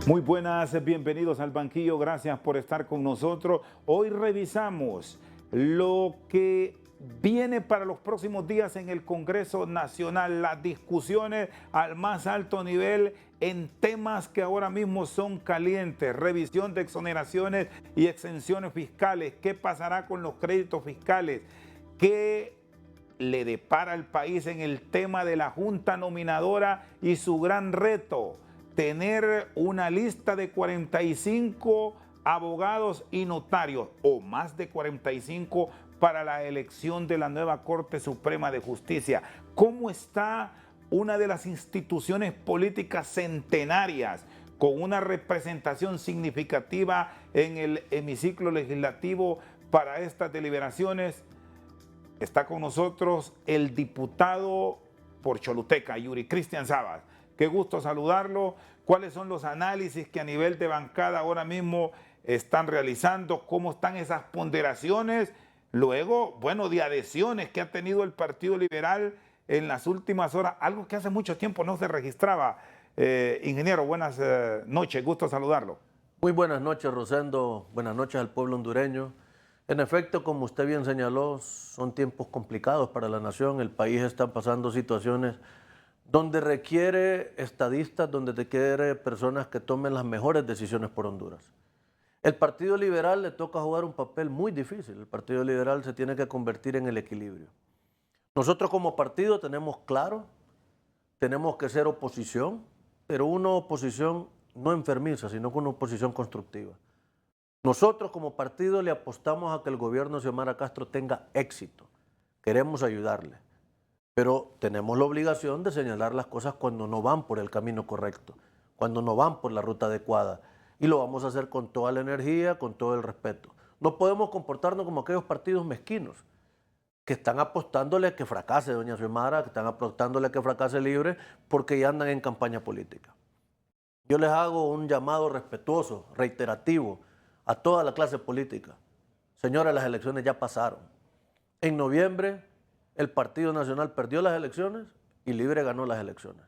Muy buenas, bienvenidos al banquillo, gracias por estar con nosotros. Hoy revisamos lo que viene para los próximos días en el Congreso Nacional, las discusiones al más alto nivel en temas que ahora mismo son calientes, revisión de exoneraciones y exenciones fiscales, qué pasará con los créditos fiscales, qué le depara al país en el tema de la Junta Nominadora y su gran reto, tener una lista de 45 abogados y notarios o más de 45 para la elección de la nueva Corte Suprema de Justicia. ¿Cómo está una de las instituciones políticas centenarias con una representación significativa en el hemiciclo legislativo para estas deliberaciones? Está con nosotros el diputado por Choluteca, Yuri Cristian Sabas. Qué gusto saludarlo. ¿Cuáles son los análisis que a nivel de bancada ahora mismo están realizando? ¿Cómo están esas ponderaciones? Luego, bueno, de adhesiones que ha tenido el Partido Liberal en las últimas horas, algo que hace mucho tiempo no se registraba. Ingeniero, buenas noches, gusto saludarlo. Muy buenas noches, Rosendo. Buenas noches al pueblo hondureño. En efecto, como usted bien señaló, son tiempos complicados para la nación. El país está pasando situaciones donde requiere estadistas, donde requiere personas que tomen las mejores decisiones por Honduras. El Partido Liberal le toca jugar un papel muy difícil. El Partido Liberal se tiene que convertir en el equilibrio. Nosotros como partido tenemos claro, tenemos que ser oposición, pero una oposición no enfermiza, sino con una oposición constructiva. Nosotros como partido le apostamos a que el gobierno de Xiomara Castro tenga éxito. Queremos ayudarle, pero tenemos la obligación de señalar las cosas cuando no van por el camino correcto, cuando no van por la ruta adecuada. Y lo vamos a hacer con toda la energía, con todo el respeto. No podemos comportarnos como aquellos partidos mezquinos que están apostándole a que fracase doña Xiomara, que están apostándole a que fracase Libre, porque ya andan en campaña política. Yo les hago un llamado respetuoso, reiterativo, a toda la clase política. Señores, las elecciones ya pasaron. En noviembre, el Partido Nacional perdió las elecciones y Libre ganó las elecciones.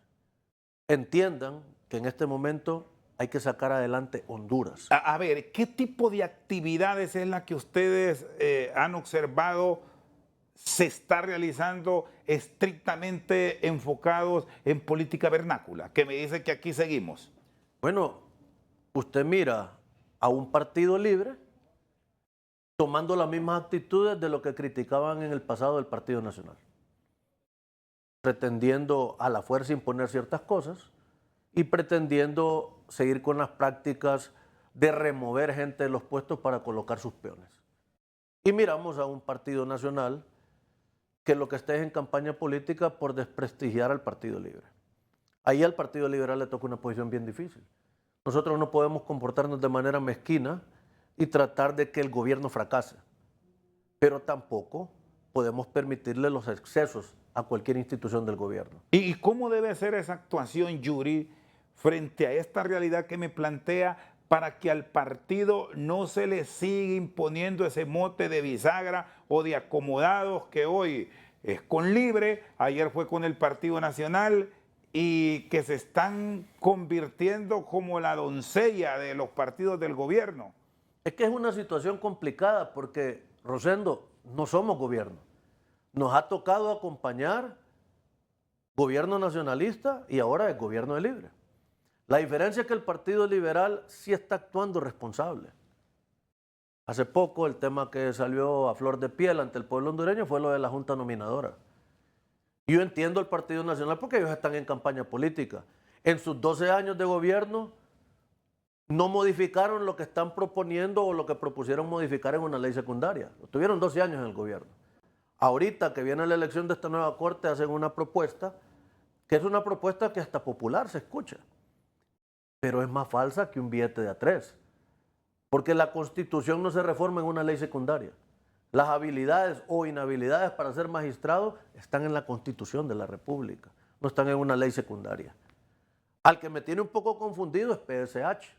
Entiendan que en este momento hay que sacar adelante Honduras. A ver, ¿qué tipo de actividades es la que ustedes han observado se está realizando estrictamente enfocados en política vernácula? Que me dice que aquí seguimos. Bueno, usted mira a un partido libre tomando las mismas actitudes de lo que criticaban en el pasado del Partido Nacional, pretendiendo a la fuerza imponer ciertas cosas y pretendiendo seguir con las prácticas de remover gente de los puestos para colocar sus peones. Y miramos a un Partido Nacional que lo que está es en campaña política por desprestigiar al Partido Libre. Ahí al Partido Liberal le toca una posición bien difícil. Nosotros no podemos comportarnos de manera mezquina y tratar de que el gobierno fracase, pero tampoco podemos permitirle los excesos a cualquier institución del gobierno. ¿Y cómo debe ser esa actuación, Yuri, frente a esta realidad que me plantea para que al partido no se le siga imponiendo ese mote de bisagra o de acomodados que hoy es con Libre, ayer fue con el Partido Nacional, y que se están convirtiendo como la doncella de los partidos del gobierno? Es que es una situación complicada porque, Rosendo, no somos gobierno. Nos ha tocado acompañar gobierno nacionalista y ahora el gobierno de Libre. La diferencia es que el Partido Liberal sí está actuando responsable. Hace poco el tema que salió a flor de piel ante el pueblo hondureño fue lo de la Junta Nominadora. Yo entiendo el Partido Nacional porque ellos están en campaña política. En sus 12 años de gobierno no modificaron lo que están proponiendo o lo que propusieron modificar en una ley secundaria. Tuvieron 12 años en el gobierno. Ahorita que viene la elección de esta nueva corte hacen una propuesta que es una propuesta que hasta popular se escucha, pero es más falsa que un billete de A3, porque la Constitución no se reforma en una ley secundaria. Las habilidades o inhabilidades para ser magistrado están en la Constitución de la República, no están en una ley secundaria. Al que me tiene un poco confundido es PSH,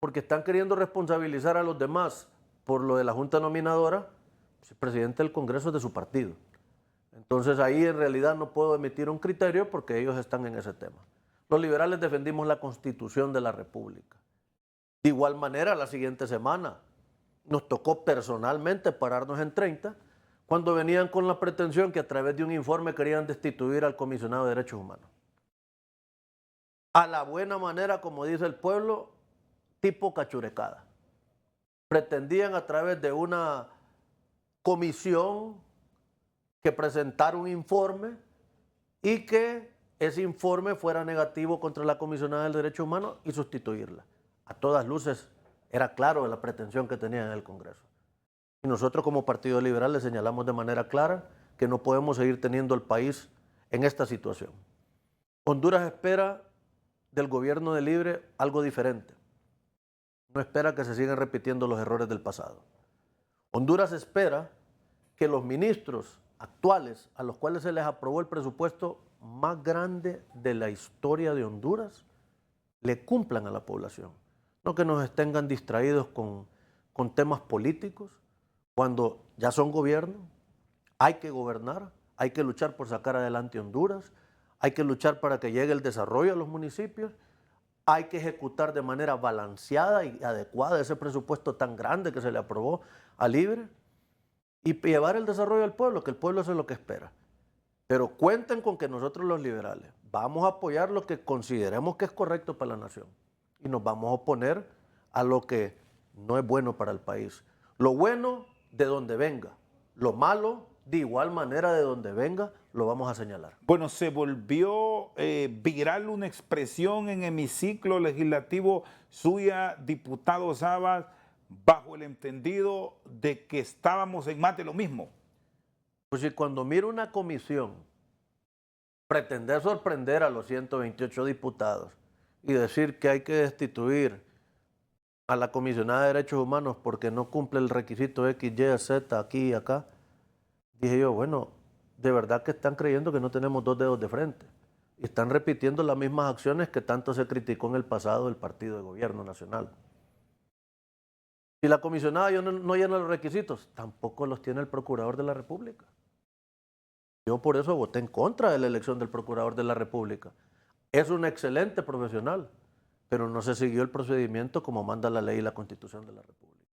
porque están queriendo responsabilizar a los demás por lo de la Junta Nominadora. El presidente del Congreso es de su partido. Entonces ahí en realidad no puedo emitir un criterio porque ellos están en ese tema. Los liberales defendimos la Constitución de la República. De igual manera, la siguiente semana nos tocó personalmente pararnos en 30 cuando venían con la pretensión que a través de un informe querían destituir al comisionado de Derechos Humanos. A la buena manera, como dice el pueblo, tipo cachurecada. Pretendían a través de una comisión que presentara un informe y que ese informe fuera negativo contra la comisionada de Derechos Humanos y sustituirla. A todas luces era claro la pretensión que tenían en el Congreso. Y nosotros como Partido Liberal le señalamos de manera clara que no podemos seguir teniendo el país en esta situación. Honduras espera del gobierno de Libre algo diferente. No espera que se sigan repitiendo los errores del pasado. Honduras espera que los ministros actuales, a los cuales se les aprobó el presupuesto más grande de la historia de Honduras, le cumplan a la población. No que nos tengan distraídos con temas políticos, cuando ya son gobierno, hay que gobernar, hay que luchar por sacar adelante Honduras, hay que luchar para que llegue el desarrollo a los municipios, hay que ejecutar de manera balanceada y adecuada ese presupuesto tan grande que se le aprobó a Libre y llevar el desarrollo al pueblo, que el pueblo eso es lo que espera. Pero cuenten con que nosotros los liberales vamos a apoyar lo que consideremos que es correcto para la nación y nos vamos a oponer a lo que no es bueno para el país. Lo bueno de donde venga, lo malo de igual manera de donde venga lo vamos a señalar. Bueno, se volvió viral una expresión en hemiciclo legislativo suya, diputado Sabas, bajo el entendido de que estábamos en más de lo mismo. Pues si cuando miro una comisión pretender sorprender a los 128 diputados y decir que hay que destituir a la comisionada de Derechos Humanos porque no cumple el requisito X, Y, Z, aquí y acá, dije yo, bueno, de verdad que están creyendo que no tenemos dos dedos de frente y están repitiendo las mismas acciones que tanto se criticó en el pasado del Partido de Gobierno Nacional. Si la comisionada no llena los requisitos, tampoco los tiene el Procurador de la República. Yo por eso voté en contra de la elección del Procurador de la República. Es un excelente profesional, pero no se siguió el procedimiento como manda la ley y la Constitución de la República.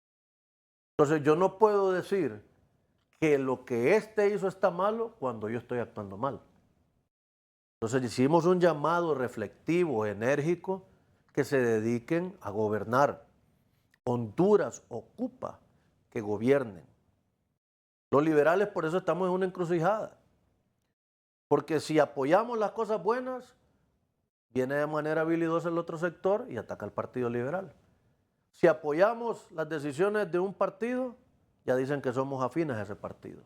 Entonces yo no puedo decir que lo que éste hizo está malo cuando yo estoy actuando mal. Entonces hicimos un llamado reflectivo, enérgico, que se dediquen a gobernar. Honduras ocupa que gobiernen. Los liberales por eso estamos en una encrucijada. Porque si apoyamos las cosas buenas, viene de manera habilidosa el otro sector y ataca al Partido Liberal. Si apoyamos las decisiones de un partido, ya dicen que somos afines a ese partido.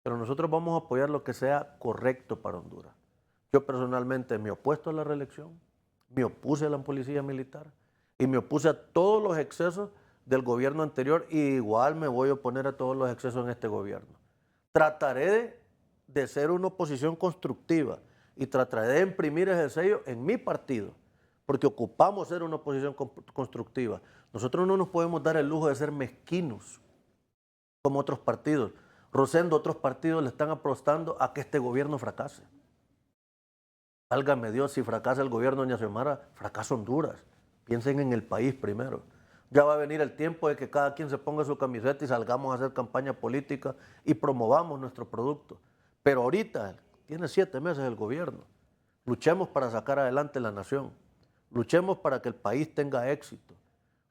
Pero nosotros vamos a apoyar lo que sea correcto para Honduras. Yo personalmente me he opuesto a la reelección, me opuse a la policía militar y me opuse a todos los excesos del gobierno anterior y igual me voy a oponer a todos los excesos en este gobierno. Trataré de ser una oposición constructiva y trataré de imprimir ese sello en mi partido, porque ocupamos ser una oposición constructiva. Nosotros no nos podemos dar el lujo de ser mezquinos como otros partidos. Rosendo, otros partidos le están apostando a que este gobierno fracase. Válgame Dios, si fracasa el gobierno de doña Xiomara, fracasa Honduras. Piensen en el país primero. Ya va a venir el tiempo de que cada quien se ponga su camiseta y salgamos a hacer campaña política y promovamos nuestro producto. Pero ahorita tiene 7 meses el gobierno. Luchemos para sacar adelante la nación. Luchemos para que el país tenga éxito.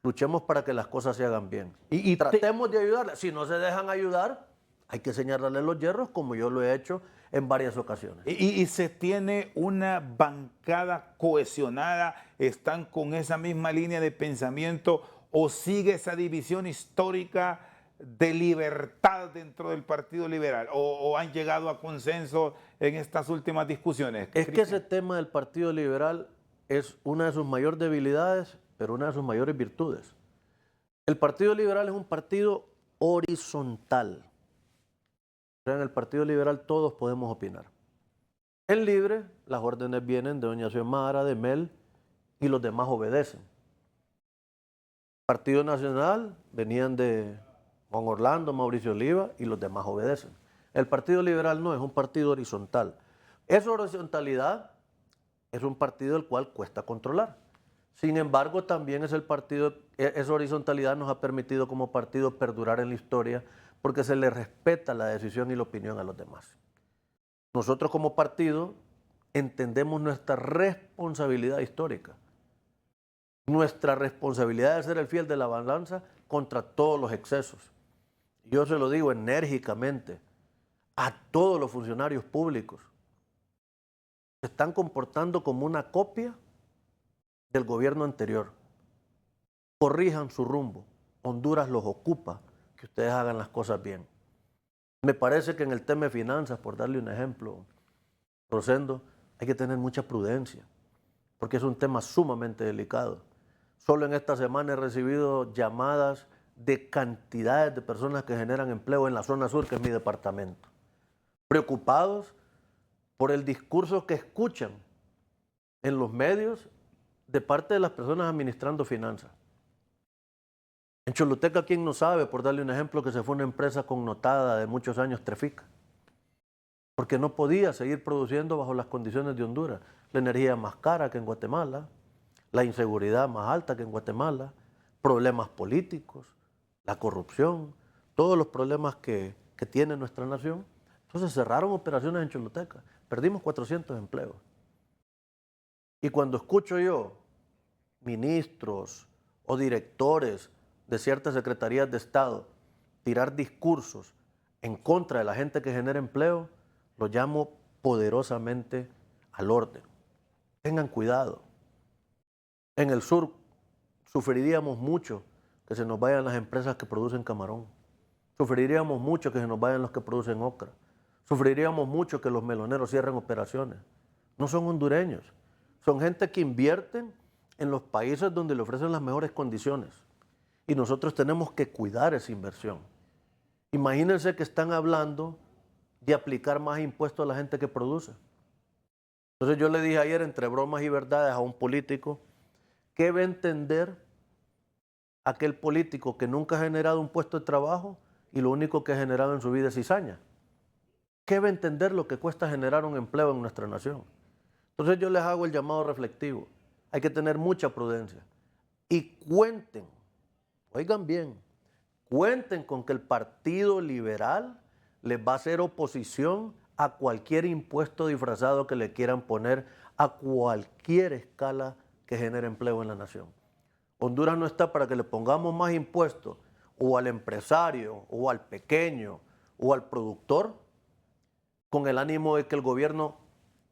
Luchemos para que las cosas se hagan bien. Y tratemos de ayudarle. Si no se dejan ayudar, hay que señalarle los hierros como yo lo he hecho en varias ocasiones. Y se tiene una bancada cohesionada, están con esa misma línea de pensamiento o sigue esa división histórica de libertad dentro del Partido Liberal o han llegado a consenso en estas últimas discusiones. Es que ese tema del Partido Liberal es una de sus mayores debilidades, pero una de sus mayores virtudes. El Partido Liberal es un partido horizontal. En el Partido Liberal todos podemos opinar. En Libre, las órdenes vienen de doña Xiomara, de Mel, y los demás obedecen. Partido Nacional venían de Juan Orlando, Mauricio Oliva, y los demás obedecen. El Partido Liberal no, es un partido horizontal. Esa horizontalidad es un partido el cual cuesta controlar. Sin embargo, también es el partido, esa horizontalidad nos ha permitido como partido perdurar en la historia porque se le respeta la decisión y la opinión a los demás. Nosotros como partido entendemos nuestra responsabilidad histórica, nuestra responsabilidad de ser el fiel de la balanza contra todos los excesos. Yo se lo digo enérgicamente a todos los funcionarios públicos. Se están comportando como una copia del gobierno anterior. Corrijan su rumbo. Honduras los ocupa, que ustedes hagan las cosas bien. Me parece que en el tema de finanzas, por darle un ejemplo, Rosendo, hay que tener mucha prudencia, porque es un tema sumamente delicado. Solo en esta semana he recibido llamadas de cantidades de personas que generan empleo en la zona sur, que es mi departamento, preocupados por el discurso que escuchan en los medios de parte de las personas administrando finanzas. En Choluteca, ¿quién no sabe, por darle un ejemplo, que se fue una empresa connotada de muchos años, Trefica? Porque no podía seguir produciendo bajo las condiciones de Honduras. La energía más cara que en Guatemala, la inseguridad más alta que en Guatemala, problemas políticos, la corrupción, todos los problemas que tiene nuestra nación. Entonces cerraron operaciones en Choluteca, perdimos 400 empleos. Y cuando escucho yo ministros o directores de ciertas secretarías de Estado tirar discursos en contra de la gente que genera empleo, lo llamo poderosamente al orden. Tengan cuidado. En el sur sufriríamos mucho que se nos vayan las empresas que producen camarón. Sufriríamos mucho que se nos vayan los que producen ocra. Sufriríamos mucho que los meloneros cierren operaciones. No son hondureños. Son gente que invierten en los países donde le ofrecen las mejores condiciones. Y nosotros tenemos que cuidar esa inversión. Imagínense que están hablando de aplicar más impuestos a la gente que produce. Entonces yo le dije ayer, entre bromas y verdades, a un político, ¿qué va a entender aquel político que nunca ha generado un puesto de trabajo y lo único que ha generado en su vida es cizaña? ¿Qué va a entender lo que cuesta generar un empleo en nuestra nación? Entonces yo les hago el llamado reflectivo. Hay que tener mucha prudencia. Y cuenten, oigan bien, cuenten con que el Partido Liberal les va a hacer oposición a cualquier impuesto disfrazado que le quieran poner a cualquier escala que genere empleo en la nación. Honduras no está para que le pongamos más impuestos o al empresario o al pequeño o al productor con el ánimo de que el gobierno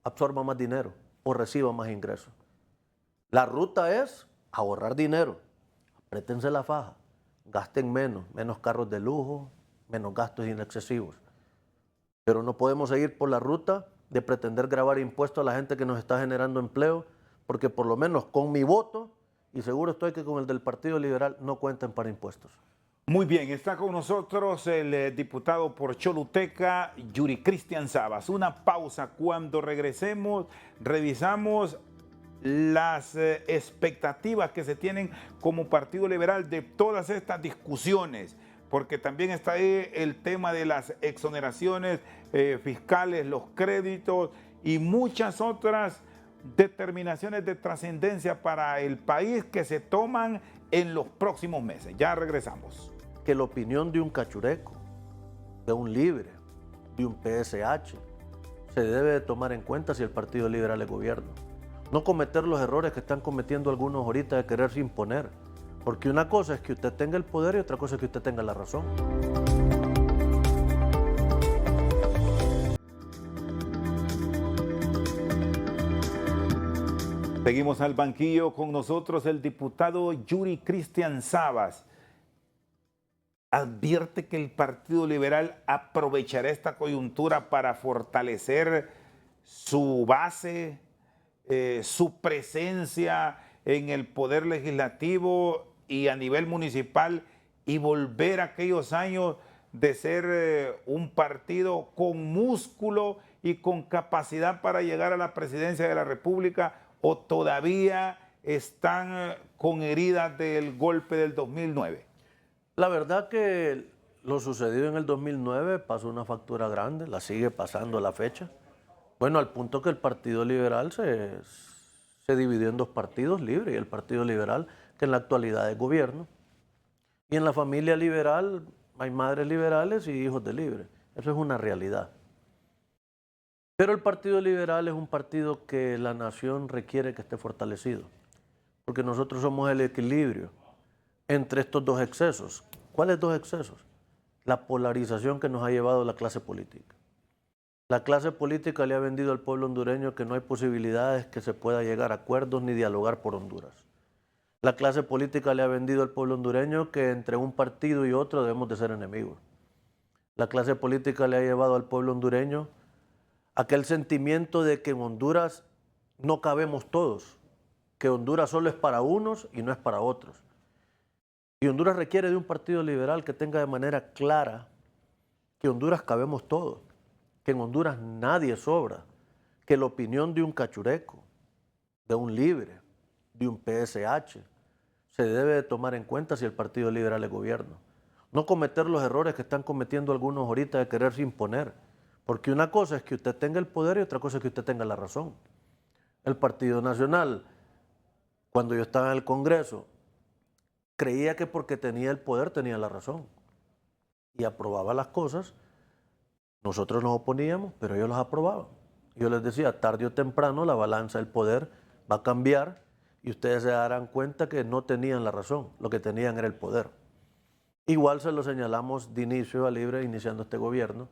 absorba más dinero o reciba más ingresos. La ruta es ahorrar dinero, apriétense la faja, gasten menos carros de lujo, menos gastos inexcesivos. Pero no podemos seguir por la ruta de pretender gravar impuestos a la gente que nos está generando empleo, porque por lo menos con mi voto, y seguro estoy que con el del Partido Liberal, no cuenten para impuestos. Muy bien, está con nosotros el diputado por Choluteca, Yuri Cristian Sabas. Una pausa. Cuando regresemos, revisamos las expectativas que se tienen como Partido Liberal de todas estas discusiones, porque también está ahí el tema de las exoneraciones fiscales, los créditos y muchas otras determinaciones de trascendencia para el país que se toman en los próximos meses. Ya regresamos. Que la opinión de un cachureco, de un libre, de un PSH, se debe de tomar en cuenta si el Partido Liberal es gobierno. No cometer los errores que están cometiendo algunos ahorita de quererse imponer. Porque una cosa es que usted tenga el poder y otra cosa es que usted tenga la razón. Seguimos al banquillo con nosotros el diputado Yuri Cristian Sabas. Advierte que el Partido Liberal aprovechará esta coyuntura para fortalecer su base, su presencia en el poder legislativo y a nivel municipal y volver a aquellos años de ser un partido con músculo y con capacidad para llegar a la presidencia de la República, o todavía están con heridas del golpe del 2009? La verdad que lo sucedido en el 2009 pasó una factura grande, la sigue pasando a la fecha. Bueno, al punto que el Partido Liberal se dividió en dos partidos, Libre y el Partido Liberal, que en la actualidad es gobierno. Y en la familia liberal hay madres liberales y hijos de Libre. Eso es una realidad. Pero el Partido Liberal es un partido que la nación requiere que esté fortalecido, porque nosotros somos el equilibrio entre estos dos excesos. ¿Cuáles dos excesos? La polarización que nos ha llevado la clase política. La clase política le ha vendido al pueblo hondureño que no hay posibilidades que se pueda llegar a acuerdos ni dialogar por Honduras. La clase política le ha vendido al pueblo hondureño que entre un partido y otro debemos de ser enemigos. La clase política le ha llevado al pueblo hondureño aquel sentimiento de que en Honduras no cabemos todos, que Honduras solo es para unos y no es para otros. Y Honduras requiere de un partido liberal que tenga de manera clara que Honduras cabemos todos, que en Honduras nadie sobra, que la opinión de un cachureco, de un Libre, de un PSH, se debe de tomar en cuenta si el Partido Liberal es gobierno. No cometer los errores que están cometiendo algunos ahorita de quererse imponer, porque una cosa es que usted tenga el poder y otra cosa es que usted tenga la razón. El Partido Nacional, cuando yo estaba en el Congreso, creía que porque tenía el poder tenía la razón y aprobaba las cosas. Nosotros nos oponíamos, pero ellos las aprobaban. Yo les decía, tarde o temprano la balanza del poder va a cambiar y ustedes se darán cuenta que no tenían la razón, lo que tenían era el poder. Igual se lo señalamos de inicio a Libre, iniciando este gobierno,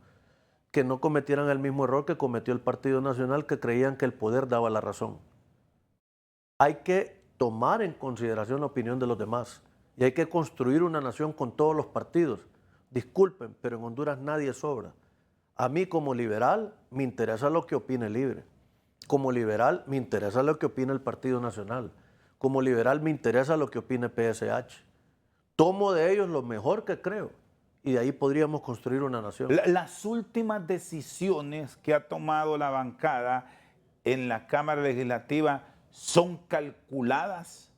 que no cometieran el mismo error que cometió el Partido Nacional, que creían que el poder daba la razón. Hay que tomar en consideración la opinión de los demás y hay que construir una nación con todos los partidos. Disculpen, pero en Honduras nadie sobra. A mí como liberal me interesa lo que opine Libre. Como liberal me interesa lo que opine el Partido Nacional. Como liberal me interesa lo que opine PSH. Tomo de ellos lo mejor que creo y de ahí podríamos construir una nación. Las últimas decisiones que ha tomado la bancada en la Cámara Legislativa son calculadas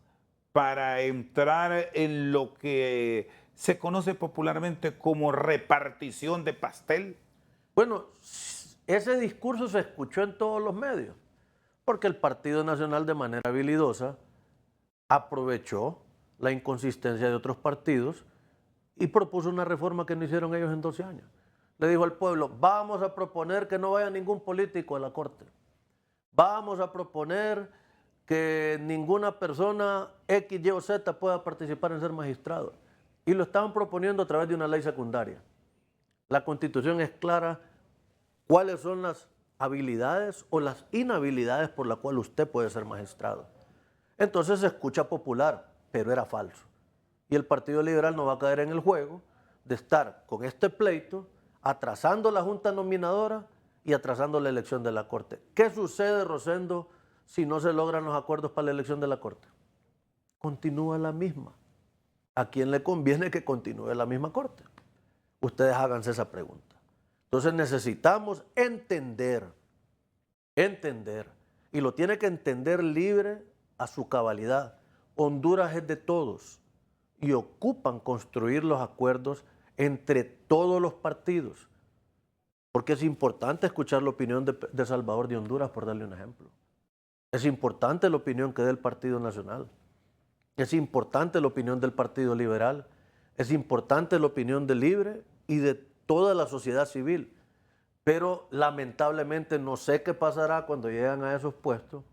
para entrar en lo que se conoce popularmente como repartición de pastel. Bueno, ese discurso se escuchó en todos los medios, porque el Partido Nacional de manera habilidosa aprovechó la inconsistencia de otros partidos y propuso una reforma que no hicieron ellos en 12 años. Le dijo al pueblo, vamos a proponer que no vaya ningún político a la Corte. Vamos a proponer que ninguna persona X, Y o Z pueda participar en ser magistrado. Y lo estaban proponiendo a través de una ley secundaria. La Constitución es clara cuáles son las habilidades o las inhabilidades por las cuales usted puede ser magistrado. Entonces se escucha popular, pero era falso. Y el Partido Liberal no va a caer en el juego de estar con este pleito, atrasando la Junta Nominadora y atrasando la elección de la Corte. ¿Qué sucede, Rosendo, si no se logran los acuerdos para la elección de la Corte? Continúa la misma. ¿A quién le conviene que continúe la misma Corte? Ustedes háganse esa pregunta. Entonces necesitamos entender, y lo tiene que entender Libre a su cabalidad. Honduras es de todos y ocupan construir los acuerdos entre todos los partidos, porque es importante escuchar la opinión de Salvador de Honduras, por darle un ejemplo. Es importante la opinión que dé el Partido Nacional, es importante la opinión del Partido Liberal, es importante la opinión de Libre y de toda la sociedad civil, pero lamentablemente no sé qué pasará cuando llegan a esos puestos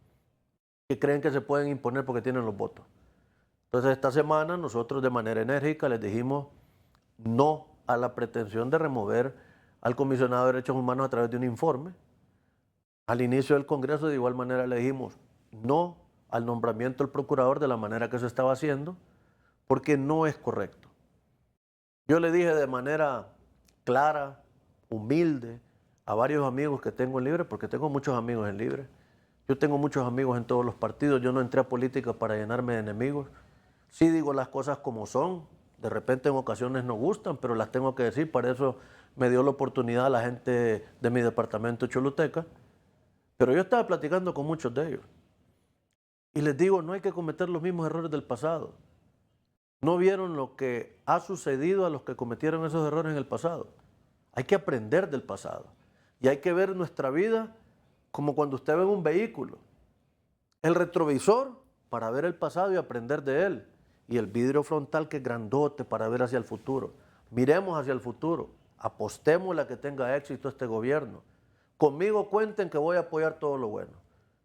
que creen que se pueden imponer porque tienen los votos. Entonces esta semana nosotros de manera enérgica les dijimos no a la pretensión de remover al comisionado de Derechos Humanos a través de un informe. Al inicio del Congreso de igual manera le dijimos no al nombramiento del procurador de la manera que se estaba haciendo, porque no es correcto. Yo le dije de manera clara, humilde, a varios amigos que tengo en Libre, porque tengo muchos amigos en Libre. Yo tengo muchos amigos en todos los partidos. Yo no entré a política para llenarme de enemigos. Sí digo las cosas como son. De repente en ocasiones no gustan, pero las tengo que decir. Para eso me dio la oportunidad la gente de mi departamento Choluteca. Pero yo estaba platicando con muchos de ellos. Y les digo, no hay que cometer los mismos errores del pasado. No vieron lo que ha sucedido a los que cometieron esos errores en el pasado. Hay que aprender del pasado. Y hay que ver nuestra vida como cuando usted ve en un vehículo. El retrovisor para ver el pasado y aprender de él. Y el vidrio frontal que es grandote para ver hacia el futuro. Miremos hacia el futuro. Apostemos a que tenga éxito este gobierno. Conmigo cuenten que voy a apoyar todo lo bueno.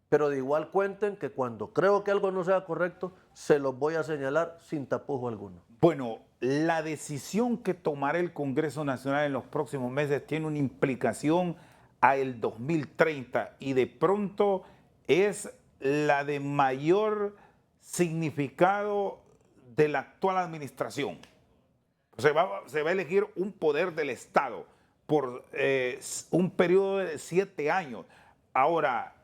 Pero de igual cuenten que cuando creo que algo no sea correcto, se los voy a señalar sin tapujo alguno. Bueno, la decisión que tomará el Congreso Nacional en los próximos meses tiene una implicación a el 2030 y de pronto es la de mayor significado de la actual administración. Se va a elegir un poder del Estado por un periodo de 7 años. Ahora,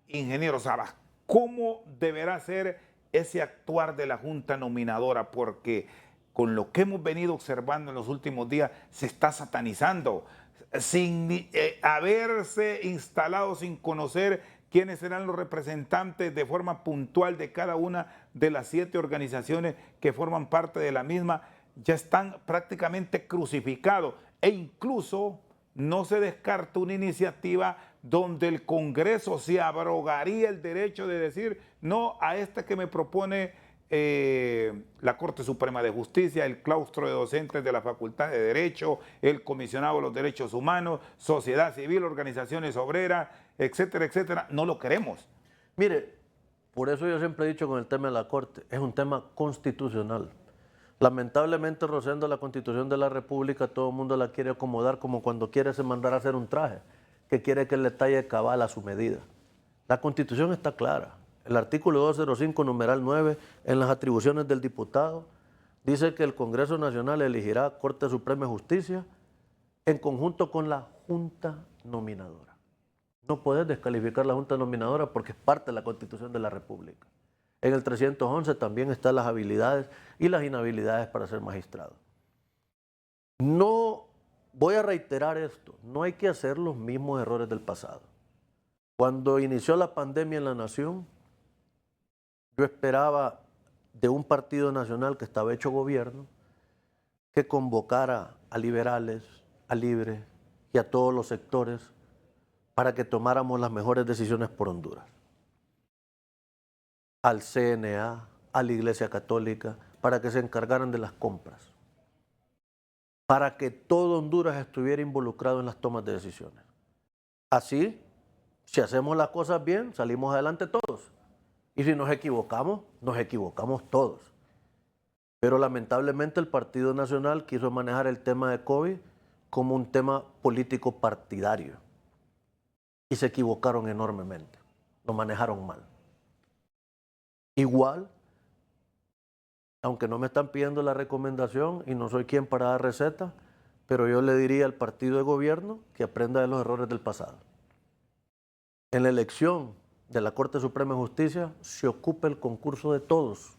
ingeniero Sabas, ¿cómo deberá ser ese actuar de la Junta Nominadora? Porque con lo que hemos venido observando en los últimos días, se está satanizando, sin haberse instalado, sin conocer quiénes serán los representantes de forma puntual de cada una de las 7 organizaciones que forman parte de la misma. Ya están prácticamente crucificados e incluso no se descarta una iniciativa donde el Congreso se abrogaría el derecho de decir no a este que me propone la Corte Suprema de Justicia, el claustro de docentes de la Facultad de Derecho, el comisionado de los derechos humanos, sociedad civil, organizaciones obreras, etcétera, etcétera. No lo queremos. Mire, por eso yo siempre he dicho con el tema de la Corte, es un tema constitucional. Lamentablemente, Rosendo, la Constitución de la República, todo el mundo la quiere acomodar como cuando quiere se mandar a hacer un traje, que quiere que le talle cabal a su medida. La Constitución está clara. El artículo 205, numeral 9, en las atribuciones del diputado, dice que el Congreso Nacional elegirá Corte Suprema de Justicia en conjunto con la Junta Nominadora. No puedes descalificar la Junta Nominadora porque es parte de la Constitución de la República. En el 311 también están las habilidades y las inhabilidades para ser magistrado. No voy a reiterar esto, no hay que hacer los mismos errores del pasado. Cuando inició la pandemia en la nación, yo esperaba de un partido nacional que estaba hecho gobierno que convocara a liberales, a Libre y a todos los sectores para que tomáramos las mejores decisiones por Honduras. Al CNA, a la Iglesia Católica, para que se encargaran de las compras, para que todo Honduras estuviera involucrado en las tomas de decisiones. Así, si hacemos las cosas bien, salimos adelante todos. Y si nos equivocamos todos. Pero lamentablemente el Partido Nacional quiso manejar el tema de COVID como un tema político partidario. Y se equivocaron enormemente, lo manejaron mal. Igual, aunque no me están pidiendo la recomendación y no soy quien para dar receta, pero yo le diría al partido de gobierno que aprenda de los errores del pasado. En la elección de la Corte Suprema de Justicia se ocupa el concurso de todos,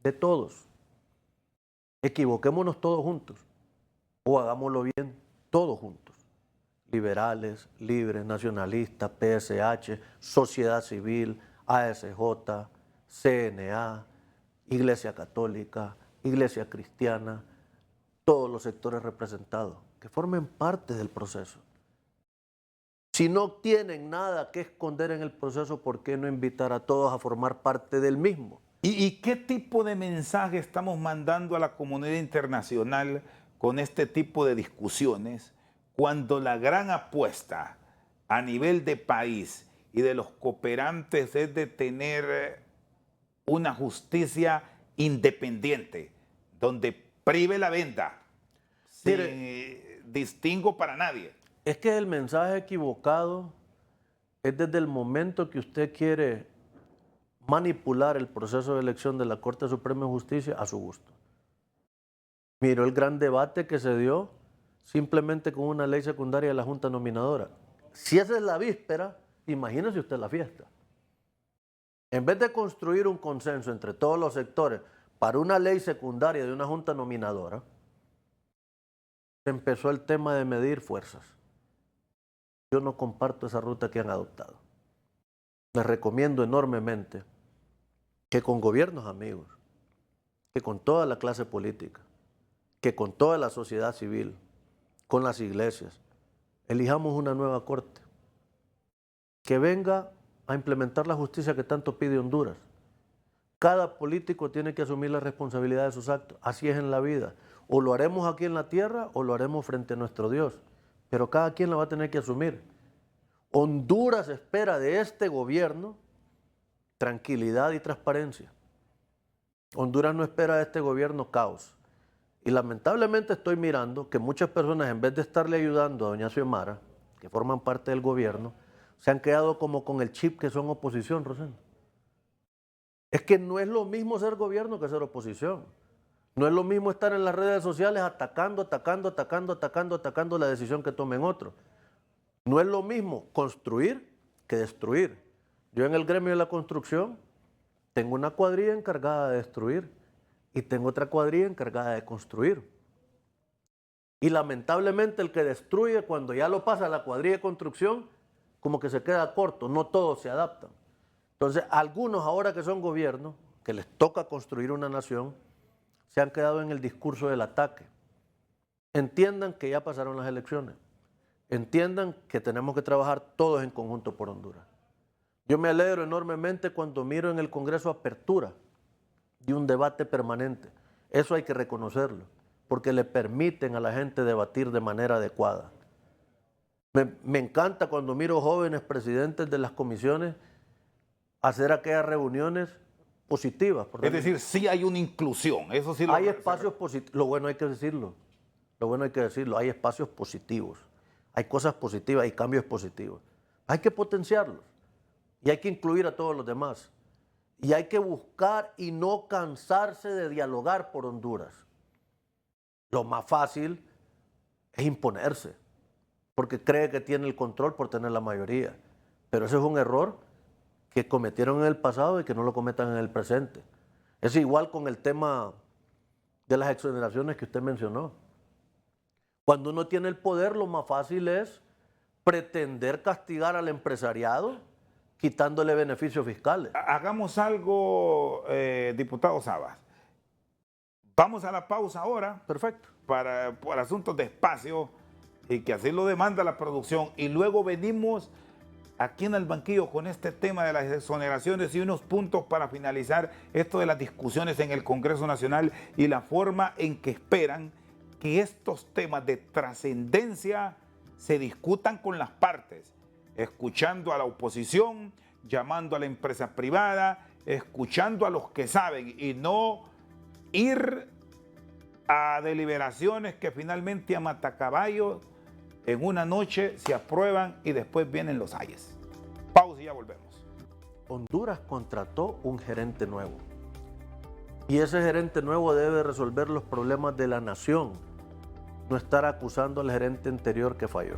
de todos. Equivoquémonos todos juntos o hagámoslo bien todos juntos. Liberales, libres, nacionalistas, PSH, sociedad civil, ASJ, CNA, Iglesia Católica, Iglesia Cristiana, todos los sectores representados, que formen parte del proceso. Si no tienen nada que esconder en el proceso, ¿por qué no invitar a todos a formar parte del mismo? ¿Y qué tipo de mensaje estamos mandando a la comunidad internacional con este tipo de discusiones cuando la gran apuesta a nivel de país y de los cooperantes es de tener una justicia independiente, donde prive la venda, sin distingo para nadie? Es que el mensaje equivocado es desde el momento que usted quiere manipular el proceso de elección de la Corte Suprema de Justicia a su gusto. Miró el gran debate que se dio simplemente con una ley secundaria de la Junta Nominadora. Si esa es la víspera, imagínese usted la fiesta. En vez de construir un consenso entre todos los sectores para una ley secundaria de una Junta Nominadora, se empezó el tema de medir fuerzas. Yo no comparto esa ruta que han adoptado. Les recomiendo enormemente que con gobiernos amigos, que con toda la clase política, que con toda la sociedad civil, con las iglesias, elijamos una nueva corte que venga a implementar la justicia que tanto pide Honduras. Cada político tiene que asumir la responsabilidad de sus actos. Así es en la vida. O lo haremos aquí en la tierra o lo haremos frente a nuestro Dios. Pero cada quien la va a tener que asumir. Honduras espera de este gobierno tranquilidad y transparencia. Honduras no espera de este gobierno caos. Y lamentablemente estoy mirando que muchas personas, en vez de estarle ayudando a doña Xiomara, que forman parte del gobierno, se han quedado como con el chip que son oposición, Rosendo. Es que no es lo mismo ser gobierno que ser oposición. No es lo mismo estar en las redes sociales atacando la decisión que tomen otros. No es lo mismo construir que destruir. Yo en el gremio de la construcción tengo una cuadrilla encargada de destruir y tengo otra cuadrilla encargada de construir. Y lamentablemente el que destruye, cuando ya lo pasa a la cuadrilla de construcción, como que se queda corto, no todos se adaptan. Entonces, algunos ahora que son gobiernos, que les toca construir una nación, se han quedado en el discurso del ataque. Entiendan que ya pasaron las elecciones. Entiendan que tenemos que trabajar todos en conjunto por Honduras. Yo me alegro enormemente cuando miro en el Congreso apertura de un debate permanente. Eso hay que reconocerlo, porque le permiten a la gente debatir de manera adecuada. Me encanta cuando miro jóvenes presidentes de las comisiones hacer aquellas reuniones positivas. Es decir, sí hay una inclusión, eso sí lo hay espacios positivos, lo bueno hay que decirlo, hay espacios positivos, hay cosas positivas, hay cambios positivos. Hay que potenciarlos y hay que incluir a todos los demás. Y hay que buscar y no cansarse de dialogar por Honduras. Lo más fácil es imponerse, porque cree que tiene el control por tener la mayoría. Pero ese es un error que cometieron en el pasado y que no lo cometan en el presente. Es igual con el tema de las exoneraciones que usted mencionó. Cuando uno tiene el poder, lo más fácil es pretender castigar al empresariado quitándole beneficios fiscales. Hagamos algo, diputado Sabas. Vamos a la pausa ahora. Perfecto. Por asuntos de espacio y que así lo demanda la producción. Y luego venimos aquí en el banquillo con este tema de las exoneraciones y unos puntos para finalizar esto de las discusiones en el Congreso Nacional y la forma en que esperan que estos temas de trascendencia se discutan con las partes, escuchando a la oposición, llamando a la empresa privada, escuchando a los que saben y no ir a deliberaciones que finalmente a matacaballo en una noche se aprueban y después vienen los ayes. Pausa y ya volvemos. Honduras contrató un gerente nuevo y ese gerente nuevo debe resolver los problemas de la nación, no estar acusando al gerente anterior que falló.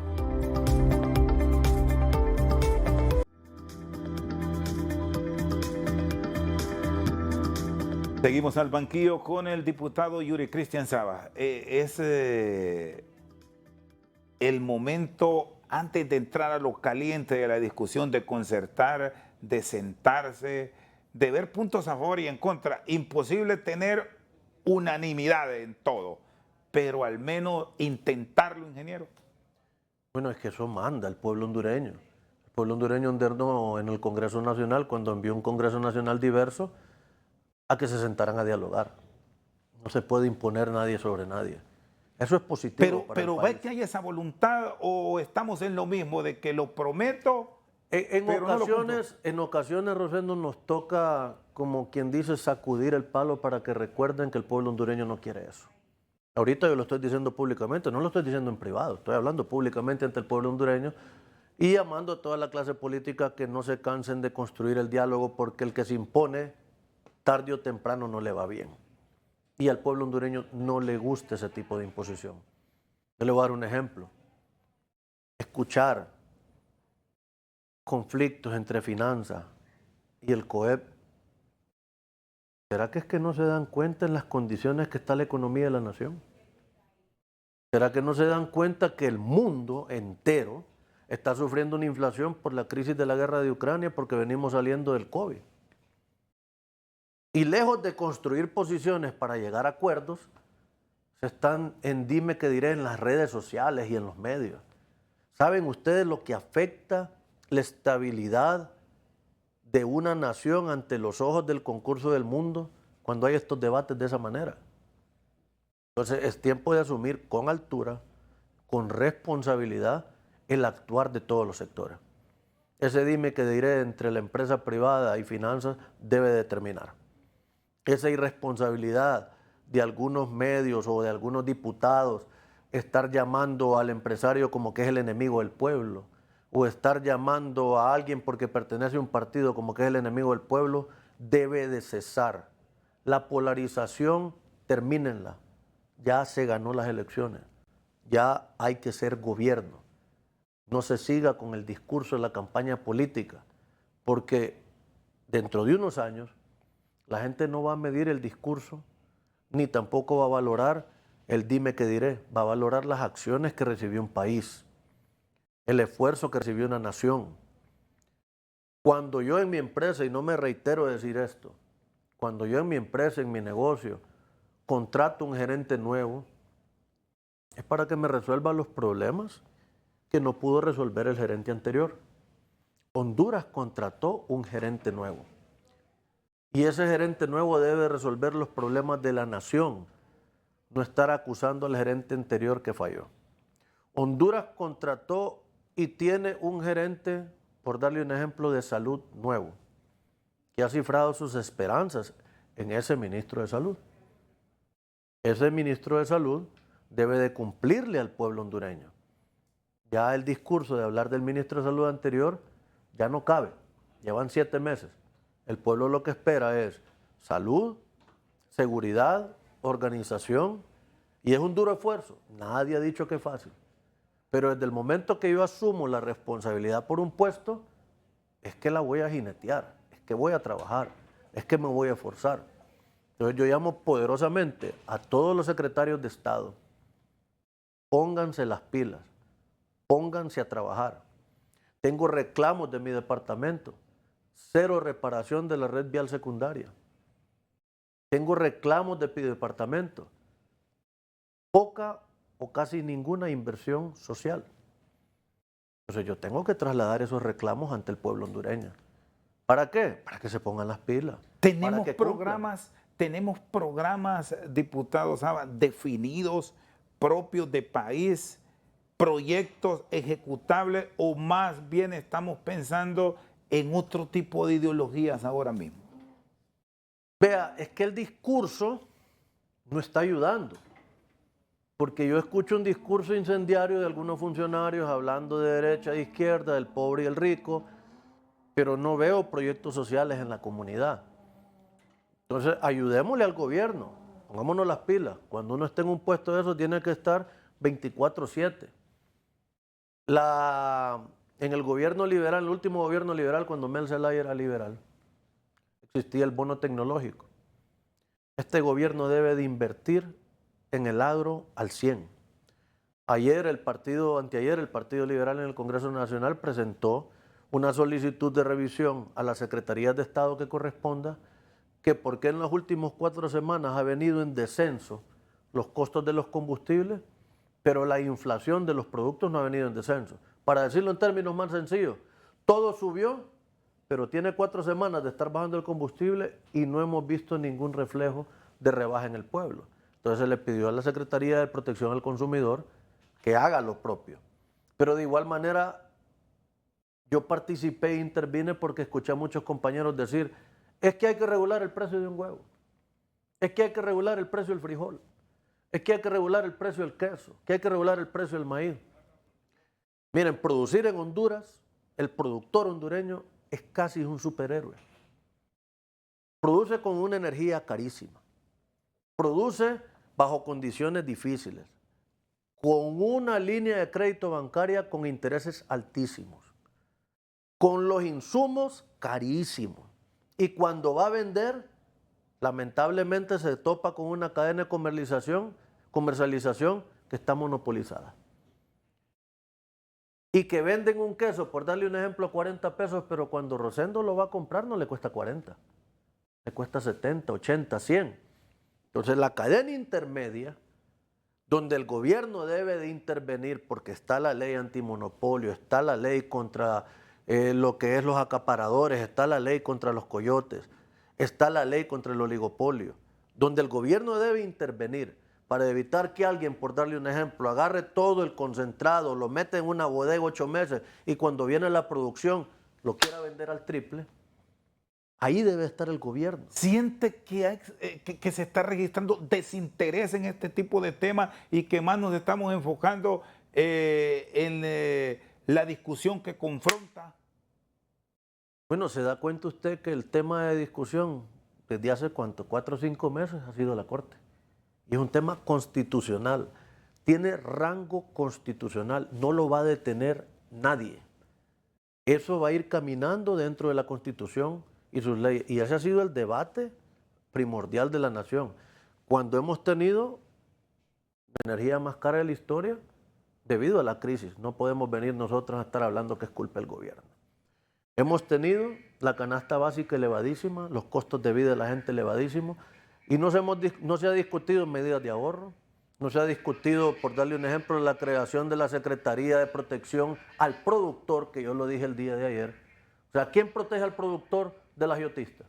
Seguimos al banquillo con el diputado Yuri Cristian Sabas. Es el momento, antes de entrar a lo caliente de la discusión, de concertar, de sentarse, de ver puntos a favor y en contra. Imposible tener unanimidad en todo, pero al menos intentarlo, ingeniero. Bueno, es que eso manda el pueblo hondureño. El pueblo hondureño ordenó en el Congreso Nacional, cuando envió un Congreso Nacional diverso, a que se sentaran a dialogar. No se puede imponer nadie sobre nadie. Eso es positivo para el país. ¿Ve que hay esa voluntad o estamos en lo mismo de que lo prometo? En ocasiones, Rosendo, nos toca, como quien dice, sacudir el palo para que recuerden que el pueblo hondureño no quiere eso. Ahorita yo lo estoy diciendo públicamente, no lo estoy diciendo en privado, estoy hablando públicamente ante el pueblo hondureño y llamando a toda la clase política que no se cansen de construir el diálogo, porque el que se impone tarde o temprano no le va bien. Y al pueblo hondureño no le gusta ese tipo de imposición. Yo le voy a dar un ejemplo. Escuchar conflictos entre finanzas y el COEP. ¿Será que es que no se dan cuenta en las condiciones que está la economía de la nación? ¿Será que no se dan cuenta que el mundo entero está sufriendo una inflación por la crisis de la guerra de Ucrania, porque venimos saliendo del COVID? Y lejos de construir posiciones para llegar a acuerdos, se están en dime que diré en las redes sociales y en los medios. ¿Saben ustedes lo que afecta la estabilidad de una nación ante los ojos del concurso del mundo cuando hay estos debates de esa manera. Entonces es tiempo de asumir con altura, con responsabilidad, el actuar de todos los sectores. Ese dime que diré entre la empresa privada y finanzas debe de terminar. Esa irresponsabilidad de algunos medios o de algunos diputados estar llamando al empresario como que es el enemigo del pueblo, o estar llamando a alguien porque pertenece a un partido como que es el enemigo del pueblo, debe de cesar. La polarización, termínenla. Ya se ganó las elecciones. Ya hay que ser gobierno. No se siga con el discurso de la campaña política, porque dentro de unos años la gente no va a medir el discurso, ni tampoco va a valorar el dime que diré, va a valorar las acciones que recibió un país, el esfuerzo que recibió una nación. Cuando yo en mi empresa, y no me reitero decir esto, cuando yo en mi empresa, en mi negocio, contrato un gerente nuevo, es para que me resuelva los problemas que no pudo resolver el gerente anterior. Honduras contrató un gerente nuevo. Y ese gerente nuevo debe resolver los problemas de la nación, no estar acusando al gerente anterior que falló. Honduras contrató y tiene un gerente, por darle un ejemplo, de salud nuevo, que ha cifrado sus esperanzas en ese ministro de salud. Ese ministro de salud debe de cumplirle al pueblo hondureño. Ya el discurso de hablar del ministro de salud anterior ya no cabe, llevan 7 meses. El pueblo lo que espera es salud, seguridad, organización, y es un duro esfuerzo. Nadie ha dicho que es fácil. Pero desde el momento que yo asumo la responsabilidad por un puesto, es que la voy a jinetear, es que voy a trabajar, es que me voy a esforzar. Entonces yo llamo poderosamente a todos los secretarios de Estado, pónganse las pilas, pónganse a trabajar. Tengo reclamos de mi departamento, 0 reparación de la red vial secundaria. Tengo reclamos de mi departamento, poca o casi ninguna inversión social. Entonces yo tengo que trasladar esos reclamos ante el pueblo hondureño. ¿Para qué? Para que se pongan las pilas. Tenemos programas, diputados, definidos, propios de país, proyectos ejecutables, o más bien estamos pensando en otro tipo de ideologías ahora mismo. Vea, es que el discurso no está ayudando. Porque yo escucho un discurso incendiario de algunos funcionarios hablando de derecha e izquierda, del pobre y el rico, pero no veo proyectos sociales en la comunidad. Entonces, ayudémosle al gobierno, pongámonos las pilas. Cuando uno esté en un puesto de eso, tiene que estar 24/7. En el gobierno liberal, el último gobierno liberal, cuando Mel Zelaya era liberal, existía el bono tecnológico. Este gobierno debe de invertir en el agro al 100. Anteayer el Partido Liberal en el Congreso Nacional presentó una solicitud de revisión a las secretarías de Estado que corresponda, que por qué en las últimas 4 semanas ha venido en descenso los costos de los combustibles, pero la inflación de los productos no ha venido en descenso. Para decirlo en términos más sencillos, todo subió, pero tiene 4 semanas de estar bajando el combustible y no hemos visto ningún reflejo de rebaja en el pueblo. Entonces se le pidió a la Secretaría de Protección al Consumidor que haga lo propio. Pero de igual manera, yo participé e intervine porque escuché a muchos compañeros decir, es que hay que regular el precio de un huevo, es que hay que regular el precio del frijol, es que hay que regular el precio del queso, que hay que regular el precio del maíz. Miren, producir en Honduras, el productor hondureño es casi un superhéroe. Produce con una energía carísima. Produce bajo condiciones difíciles, con una línea de crédito bancaria con intereses altísimos, con los insumos carísimos. Y cuando va a vender, lamentablemente se topa con una cadena de comercialización que está monopolizada. Y que venden un queso, por darle un ejemplo, a 40 pesos, pero cuando Rosendo lo va a comprar no le cuesta 40, le cuesta 70, 80, 100. Entonces la cadena intermedia, donde el gobierno debe de intervenir porque está la ley antimonopolio, está la ley contra lo que es los acaparadores, está la ley contra los coyotes, está la ley contra el oligopolio, donde el gobierno debe intervenir para evitar que alguien, por darle un ejemplo, agarre todo el concentrado, lo mete en una bodega 8 meses y cuando viene la producción lo quiera vender al triple. Ahí debe estar el gobierno. ¿Siente que se está registrando desinterés en este tipo de temas y que más nos estamos enfocando en la discusión que confronta? Bueno, ¿se da cuenta usted que el tema de discusión desde hace cuánto, 4 o 5 meses ha sido la Corte? Y es un tema constitucional, tiene rango constitucional, no lo va a detener nadie. Eso va a ir caminando dentro de la Constitución y sus leyes. Y ese ha sido el debate primordial de la nación. Cuando hemos tenido la energía más cara de la historia, debido a la crisis, no podemos venir nosotros a estar hablando que es culpa del gobierno. Hemos tenido la canasta básica elevadísima, los costos de vida de la gente elevadísimos, y no se ha discutido medidas de ahorro, no se ha discutido, por darle un ejemplo, la creación de la Secretaría de Protección al productor, que yo lo dije el día de ayer. O sea, ¿quién protege al productor de la agiotista?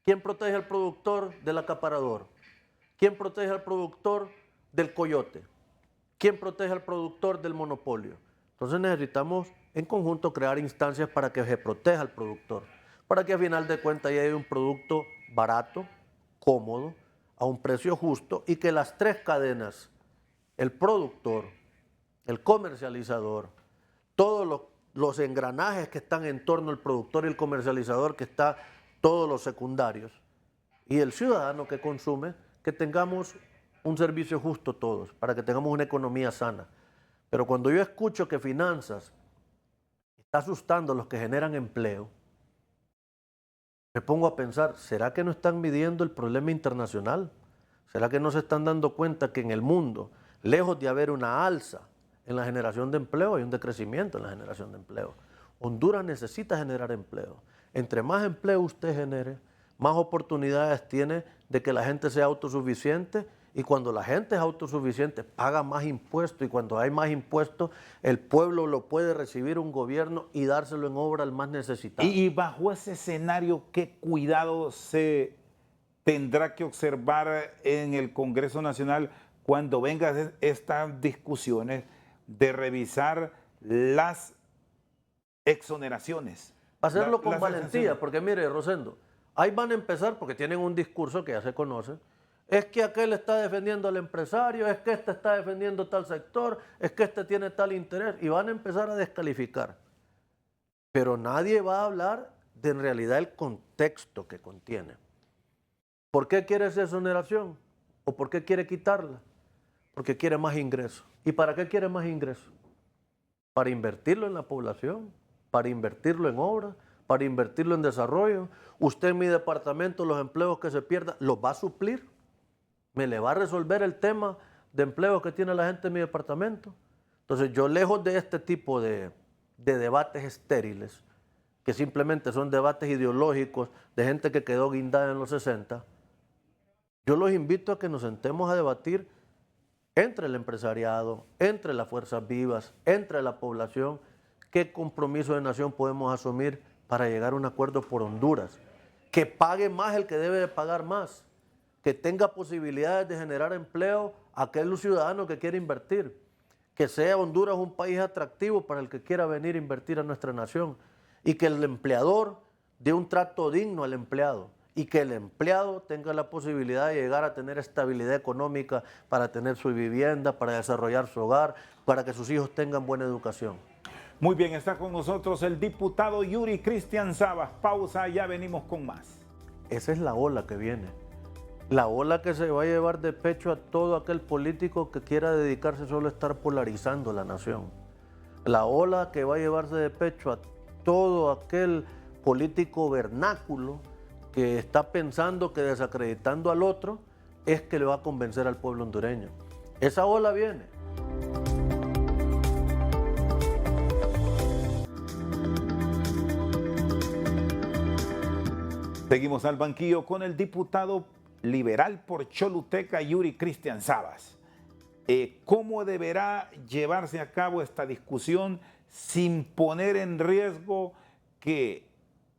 ¿Quién protege al productor del acaparador? ¿Quién protege al productor del coyote? ¿Quién protege al productor del monopolio? Entonces necesitamos en conjunto crear instancias para que se proteja al productor, para que al final de cuentas haya un producto barato, cómodo, a un precio justo y que las 3 cadenas, el productor, el comercializador, todos los engranajes que están en torno al productor y el comercializador, que está todos los secundarios, y el ciudadano que consume, que tengamos un servicio justo todos, para que tengamos una economía sana. Pero cuando yo escucho que finanzas está asustando a los que generan empleo, me pongo a pensar, ¿será que no están midiendo el problema internacional? ¿Será que no se están dando cuenta que en el mundo, lejos de haber una alza en la generación de empleo, hay un decrecimiento en la generación de empleo? Honduras necesita generar empleo. Entre más empleo usted genere, más oportunidades tiene de que la gente sea autosuficiente, y cuando la gente es autosuficiente paga más impuestos, y cuando hay más impuestos el pueblo lo puede recibir un gobierno y dárselo en obra al más necesitado. Y bajo ese escenario, ¿qué cuidado se tendrá que observar en el Congreso Nacional cuando vengan estas discusiones de revisar las exoneraciones? Hacerlo con valentía, porque mire, Rosendo, ahí van a empezar porque tienen un discurso que ya se conoce. Es que aquel está defendiendo al empresario, es que este está defendiendo tal sector, es que este tiene tal interés, y van a empezar a descalificar. Pero nadie va a hablar de en realidad el contexto que contiene. ¿Por qué quiere esa exoneración? ¿O por qué quiere quitarla? Porque quiere más ingresos. ¿Y para qué quiere más ingresos? Para invertirlo en la población, para invertirlo en obras, para invertirlo en desarrollo. Usted en mi departamento, los empleos que se pierdan, ¿los va a suplir? ¿Me le va a resolver el tema de empleos que tiene la gente en mi departamento? Entonces yo, lejos de este tipo de debates estériles, que simplemente son debates ideológicos de gente que quedó guindada en los 60, yo los invito a que nos sentemos a debatir entre el empresariado, entre las fuerzas vivas, entre la población, qué compromiso de nación podemos asumir para llegar a un acuerdo por Honduras, que pague más el que debe de pagar más, que tenga posibilidades de generar empleo a aquel ciudadano que quiere invertir, que sea Honduras un país atractivo para el que quiera venir a invertir a nuestra nación, y que el empleador dé un trato digno al empleado, y que el empleado tenga la posibilidad de llegar a tener estabilidad económica para tener su vivienda, para desarrollar su hogar, para que sus hijos tengan buena educación. Muy bien, está con nosotros el diputado Yuri Cristian Sabas. Pausa, ya venimos con más. Esa es la ola que viene. La ola que se va a llevar de pecho a todo aquel político que quiera dedicarse solo a estar polarizando la nación. La ola que va a llevarse de pecho a todo aquel político vernáculo que está pensando que desacreditando al otro es que le va a convencer al pueblo hondureño. Esa ola viene. Seguimos al banquillo con el diputado liberal por Choluteca, Yuri Cristian Sabas. ¿Cómo deberá llevarse a cabo esta discusión sin poner en riesgo que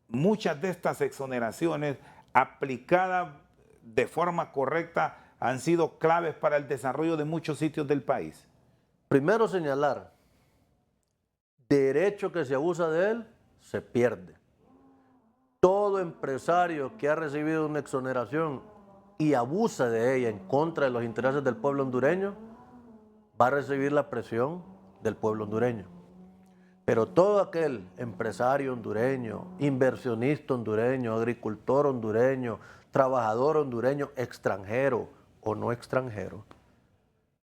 muchas de estas exoneraciones aplicadas de forma correcta han sido claves para el desarrollo de muchos sitios del país? Primero señalar, derecho que se abusa de él, se pierde. Todo empresario que ha recibido una exoneración y abusa de ella en contra de los intereses del pueblo hondureño, va a recibir la presión del pueblo hondureño. Pero todo aquel empresario hondureño, inversionista hondureño, agricultor hondureño, trabajador hondureño, extranjero o no extranjero,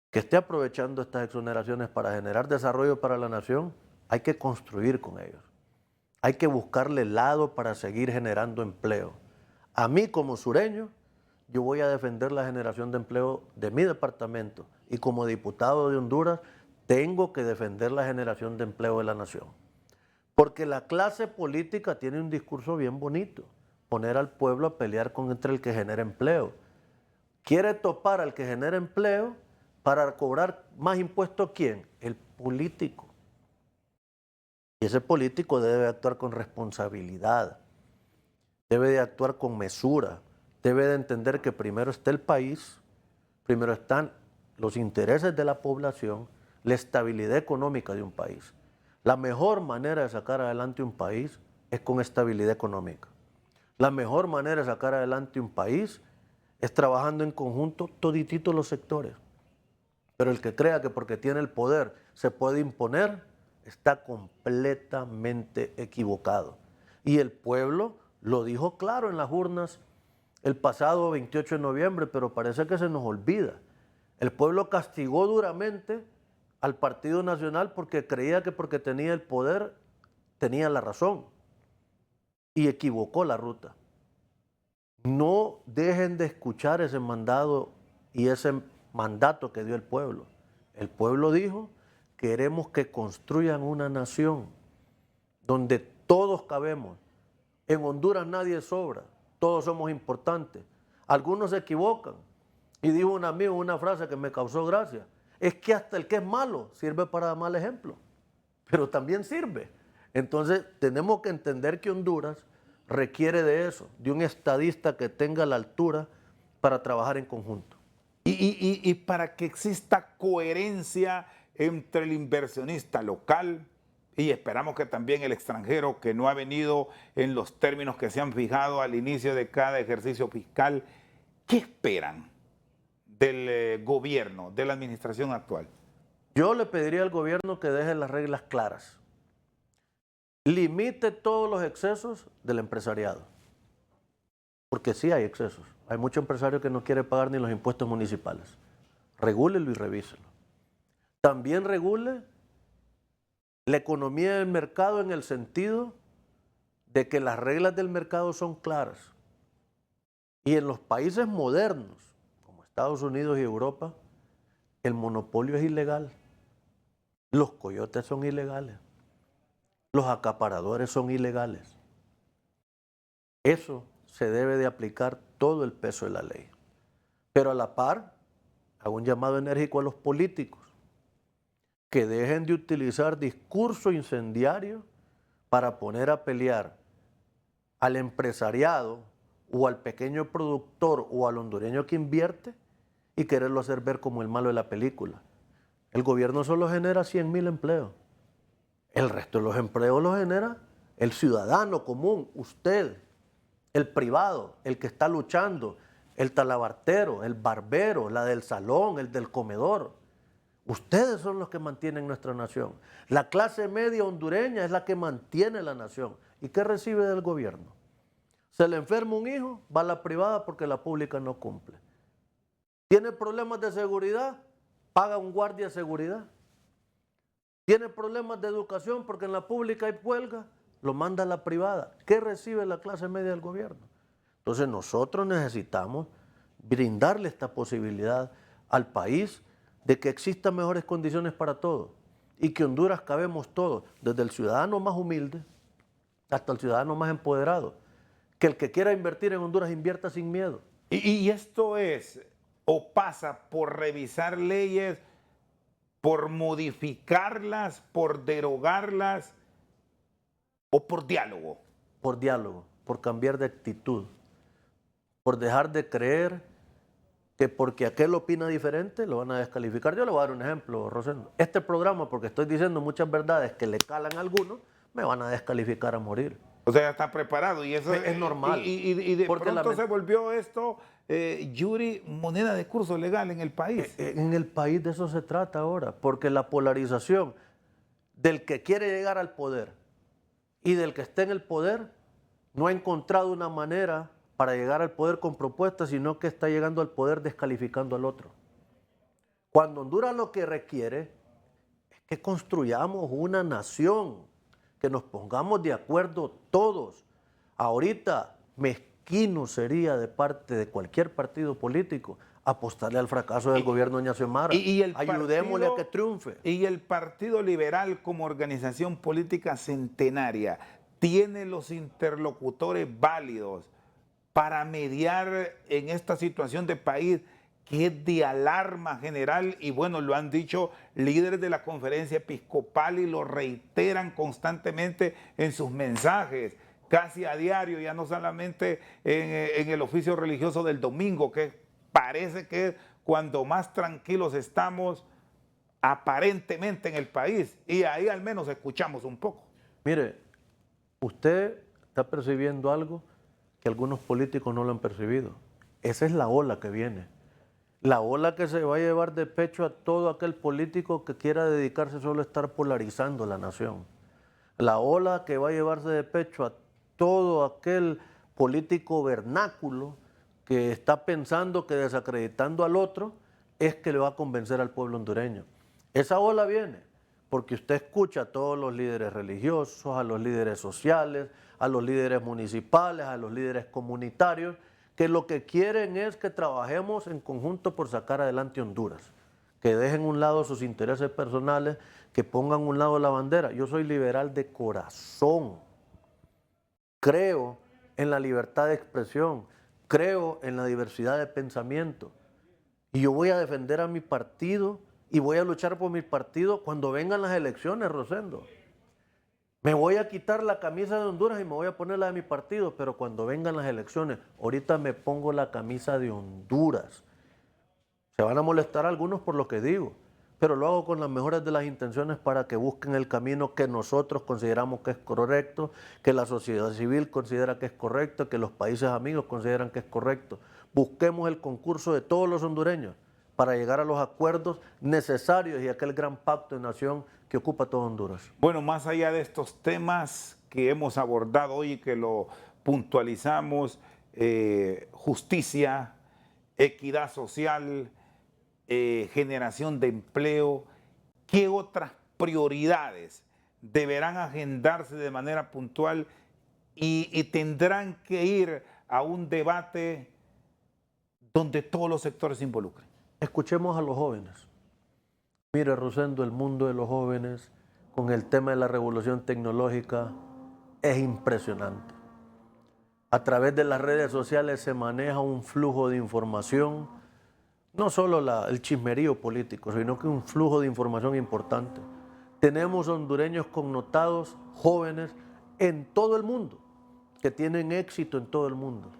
que esté aprovechando estas exoneraciones para generar desarrollo para la nación, hay que construir con ellos. Hay que buscarle lado para seguir generando empleo. A mí como sureño, yo voy a defender la generación de empleo de mi departamento y como diputado de Honduras, tengo que defender la generación de empleo de la nación. Porque la clase política tiene un discurso bien bonito, poner al pueblo a pelear contra el que genera empleo. Quiere topar al que genera empleo para cobrar más impuestos, ¿quién? El político. Y ese político debe actuar con responsabilidad, debe de actuar con mesura, debe de entender que primero está el país, primero están los intereses de la población, la estabilidad económica de un país. La mejor manera de sacar adelante un país es con estabilidad económica. La mejor manera de sacar adelante un país es trabajando en conjunto todititos los sectores. Pero el que crea que porque tiene el poder se puede imponer, está completamente equivocado. Y el pueblo lo dijo claro en las urnas el pasado 28 de noviembre, pero parece que se nos olvida. El pueblo castigó duramente al Partido Nacional porque creía que porque tenía el poder tenía la razón y equivocó la ruta. No dejen de escuchar ese mandado y ese mandato que dio el pueblo. El pueblo dijo: queremos que construyan una nación donde todos cabemos. En Honduras nadie sobra, todos somos importantes. Algunos se equivocan. Y dijo un amigo una frase que me causó gracia: es que hasta el que es malo sirve para dar mal ejemplo, pero también sirve. Entonces tenemos que entender que Honduras requiere de eso, de un estadista que tenga la altura para trabajar en conjunto. Y para que exista coherencia entre el inversionista local y esperamos que también el extranjero que no ha venido en los términos que se han fijado al inicio de cada ejercicio fiscal, ¿qué esperan del gobierno, de la administración actual? Yo le pediría al gobierno que deje las reglas claras. Limite todos los excesos del empresariado. Porque sí hay excesos. Hay mucho empresario que no quiere pagar ni los impuestos municipales. Regúlelo y revíselo. También regule la economía del mercado en el sentido de que las reglas del mercado son claras. Y en los países modernos, como Estados Unidos y Europa, el monopolio es ilegal. Los coyotes son ilegales. Los acaparadores son ilegales. Eso se debe de aplicar todo el peso de la ley. Pero a la par, hago un llamado enérgico a los políticos que dejen de utilizar discurso incendiario para poner a pelear al empresariado o al pequeño productor o al hondureño que invierte y quererlo hacer ver como el malo de la película. El gobierno solo genera 100,000 empleos. El resto de los empleos los genera el ciudadano común, usted, el privado, el que está luchando, el talabartero, el barbero, la del salón, el del comedor. Ustedes son los que mantienen nuestra nación. La clase media hondureña es la que mantiene la nación. ¿Y qué recibe del gobierno? Se le enferma un hijo, va a la privada porque la pública no cumple. ¿Tiene problemas de seguridad? Paga un guardia de seguridad. ¿Tiene problemas de educación porque en la pública hay huelga? Lo manda a la privada. ¿Qué recibe la clase media del gobierno? Entonces nosotros necesitamos brindarle esta posibilidad al país de que existan mejores condiciones para todos y que Honduras cabemos todos, desde el ciudadano más humilde hasta el ciudadano más empoderado. Que el que quiera invertir en Honduras invierta sin miedo. Y esto es o pasa por revisar leyes por modificarlas, por derogarlas o por diálogo? Por diálogo, por cambiar de actitud, por dejar de creer que porque aquel opina diferente lo van a descalificar. Yo le voy a dar un ejemplo, Rosendo. Este programa, porque estoy diciendo muchas verdades que le calan a algunos, me van a descalificar a morir. O sea, ya está preparado y eso Es normal. Y de Porque pronto se volvió esto, Yuri, moneda de curso legal en el país. En el país de eso se trata ahora, porque la polarización del que quiere llegar al poder y del que está en el poder no ha encontrado una manera para llegar al poder con propuestas, sino que está llegando al poder descalificando al otro. Cuando Honduras lo que requiere es que construyamos una nación, que nos pongamos de acuerdo todos. Ahorita mezquino sería de parte de cualquier partido político apostarle al fracaso del gobierno de Doña Xiomara. Ayudémosle a que triunfe. Y el Partido Liberal como organización política centenaria tiene los interlocutores válidos para mediar en esta situación de país que es de alarma general, y bueno, lo han dicho líderes de la conferencia episcopal y lo reiteran constantemente en sus mensajes, casi a diario, ya no solamente en el oficio religioso del domingo, que parece que es cuando más tranquilos estamos aparentemente en el país, y ahí al menos escuchamos un poco. Mire, usted está percibiendo algo que algunos políticos no lo han percibido. Esa es la ola que viene. La ola que se va a llevar de pecho a todo aquel político que quiera dedicarse solo a estar polarizando la nación. La ola que va a llevarse de pecho a todo aquel político vernáculo que está pensando que desacreditando al otro es que le va a convencer al pueblo hondureño. Esa ola viene porque usted escucha a todos los líderes religiosos, a los líderes sociales, a los líderes municipales, a los líderes comunitarios, que lo que quieren es que trabajemos en conjunto por sacar adelante Honduras, que dejen a un lado sus intereses personales, que pongan a un lado la bandera. Yo soy liberal de corazón, creo en la libertad de expresión, creo en la diversidad de pensamiento, y yo voy a defender a mi partido y voy a luchar por mi partido cuando vengan las elecciones, Rosendo. Me voy a quitar la camisa de Honduras y me voy a poner la de mi partido, pero cuando vengan las elecciones, ahorita me pongo la camisa de Honduras. Se van a molestar algunos por lo que digo, pero lo hago con las mejores de las intenciones para que busquen el camino que nosotros consideramos que es correcto, que la sociedad civil considera que es correcto, que los países amigos consideran que es correcto. Busquemos el concurso de todos los hondureños para llegar a los acuerdos necesarios y aquel gran pacto de nación que ocupa todo Honduras. Bueno, más allá de estos temas que hemos abordado hoy y que lo puntualizamos, justicia, equidad social, generación de empleo, ¿qué otras prioridades deberán agendarse de manera puntual y tendrán que ir a un debate donde todos los sectores se involucren? Escuchemos a los jóvenes. Mire, Rosendo, el mundo de los jóvenes con el tema de la revolución tecnológica es impresionante. A través de las redes sociales se maneja un flujo de información, no solo el chismerío político, sino que un flujo de información importante. Tenemos hondureños connotados, jóvenes, en todo el mundo, que tienen éxito en todo el mundo.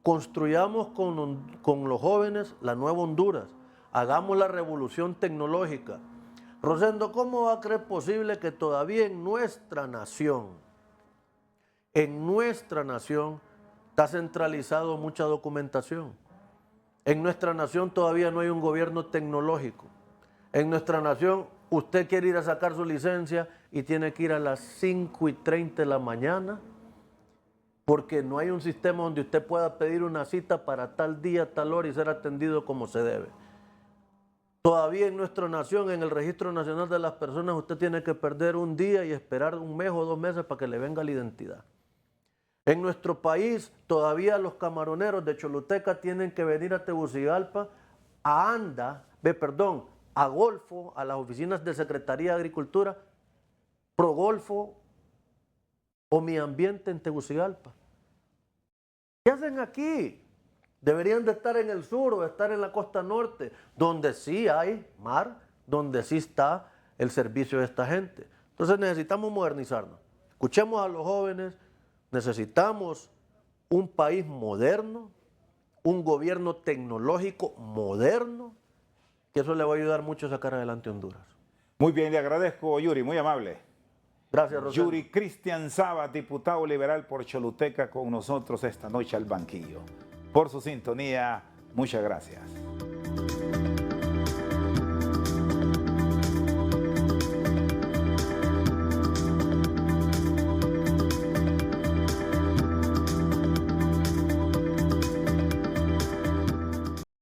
Construyamos con los jóvenes la nueva Honduras. Hagamos la revolución tecnológica. Rosendo, ¿cómo va a creer posible que todavía en nuestra nación está centralizado mucha documentación? En nuestra nación todavía no hay un gobierno tecnológico. En nuestra nación usted quiere ir a sacar su licencia y tiene que ir a las 5:30 de la mañana porque no hay un sistema donde usted pueda pedir una cita para tal día, tal hora y ser atendido como se debe. Todavía en nuestra nación, en el Registro Nacional de las Personas, usted tiene que perder un día y esperar un mes o 2 meses para que le venga la identidad. En nuestro país, todavía los camaroneros de Choluteca tienen que venir a Tegucigalpa, a Golfo, a las oficinas de Secretaría de Agricultura, Progolfo o Mi Ambiente en Tegucigalpa. ¿Qué hacen aquí? Deberían de estar en el sur o estar en la costa norte, donde sí hay mar, donde sí está el servicio de esta gente. Entonces necesitamos modernizarnos. Escuchemos a los jóvenes, necesitamos un país moderno, un gobierno tecnológico moderno, que eso le va a ayudar mucho a sacar adelante Honduras. Muy bien, le agradezco, Yuri, muy amable. Gracias, Rosendo. Yuri Cristian Sabat, diputado liberal por Choluteca, con nosotros esta noche al banquillo. Por su sintonía, muchas gracias.